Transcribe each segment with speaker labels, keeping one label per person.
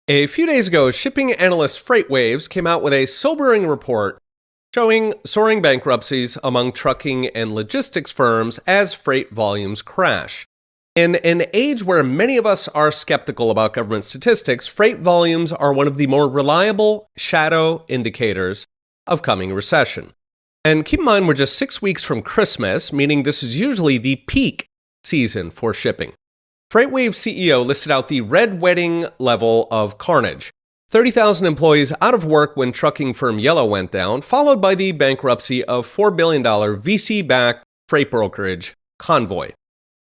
Speaker 1: A few days ago, shipping analyst FreightWaves came out with a sobering report showing soaring bankruptcies among trucking and logistics firms as freight volumes crash. In an age where many of us are skeptical about government statistics, freight volumes are one of the more reliable shadow indicators of coming recession. And keep in mind, we're just 6 weeks from Christmas, meaning this is usually the peak season for shipping. FreightWaves CEO listed out the red wedding level of carnage. 30,000 employees out of work when trucking firm Yellow went down, followed by the bankruptcy of $4 billion VC-backed freight brokerage Convoy.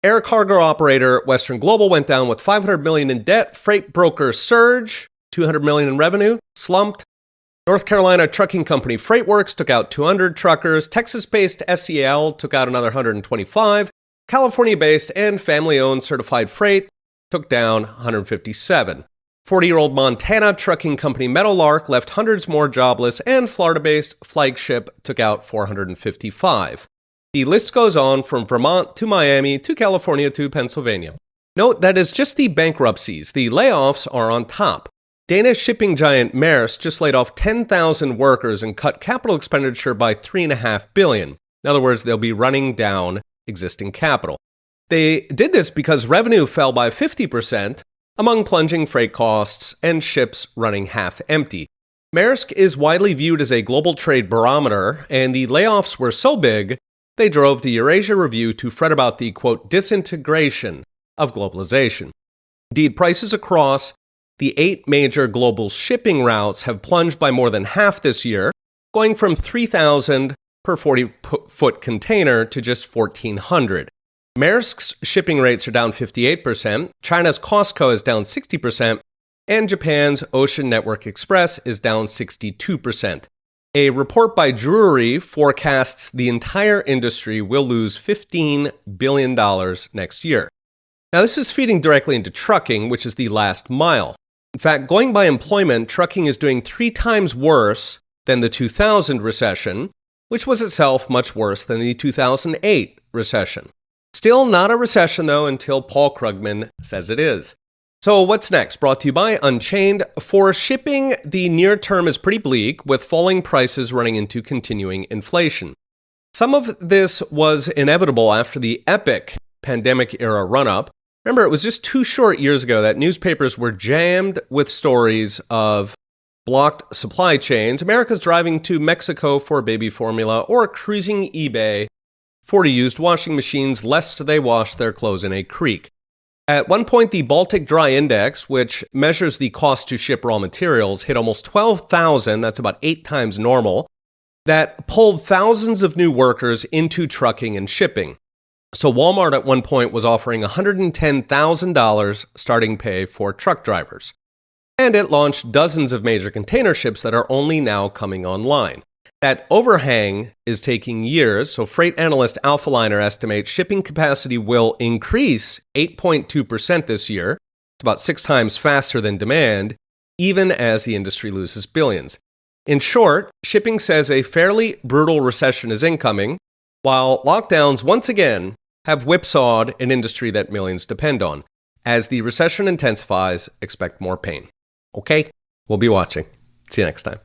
Speaker 1: Air cargo operator Western Global went down with $500 million in debt. Freight broker Surge, $200 million in revenue, slumped. North Carolina trucking company FreightWorks took out 200 truckers. Texas-based SEL took out another 125. California-based and family-owned Certified Freight took down 157. 40-year-old Montana trucking company Meadowlark left hundreds more jobless, and Florida-based Flagship took out 455. The list goes on from Vermont to Miami to California to Pennsylvania. Note that is just the bankruptcies. The layoffs are on top. Danish shipping giant Maersk just laid off 10,000 workers and cut capital expenditure by $3.5 billion. In other words, they'll be running down existing capital. They did this because revenue fell by 50% among plunging freight costs and ships running half empty. Maersk is widely viewed as a global trade barometer, and the layoffs were so big, they drove the Eurasia Review to fret about the, quote, disintegration of globalization. Indeed, prices across the 8 major global shipping routes have plunged by more than half this year, going from $3,000 per 40-foot container to just $1,400. Maersk's shipping rates are down 58%, China's Costco is down 60%, and Japan's Ocean Network Express is down 62%. A report by Drewry forecasts the entire industry will lose $15 billion next year. Now, this is feeding directly into trucking, which is the last mile. In fact, going by employment, trucking is doing 3 times worse than the 2000 recession, which was itself much worse than the 2008 recession. Still not a recession, though, until Paul Krugman says it is. So what's next? Brought to you by Unchained. For shipping, the near term is pretty bleak, with falling prices running into continuing inflation. Some of this was inevitable after the epic pandemic-era run-up. Remember, it was just 2 short years ago that newspapers were jammed with stories of blocked supply chains, America's driving to Mexico for baby formula, or cruising eBay for used washing machines lest they wash their clothes in a creek. At one point, the Baltic Dry Index, which measures the cost to ship raw materials, hit almost 12,000, that's about 8 times normal. That pulled thousands of new workers into trucking and shipping. So Walmart at one point was offering $110,000 starting pay for truck drivers. And it launched dozens of major container ships that are only now coming online. That overhang is taking years, so freight analyst Alphaliner estimates shipping capacity will increase 8.2% this year. It's about 6 times faster than demand, even as the industry loses billions. In short, shipping says a fairly brutal recession is incoming, while lockdowns once again have whipsawed an industry that millions depend on. As the recession intensifies, expect more pain. Okay? We'll be watching. See you next time.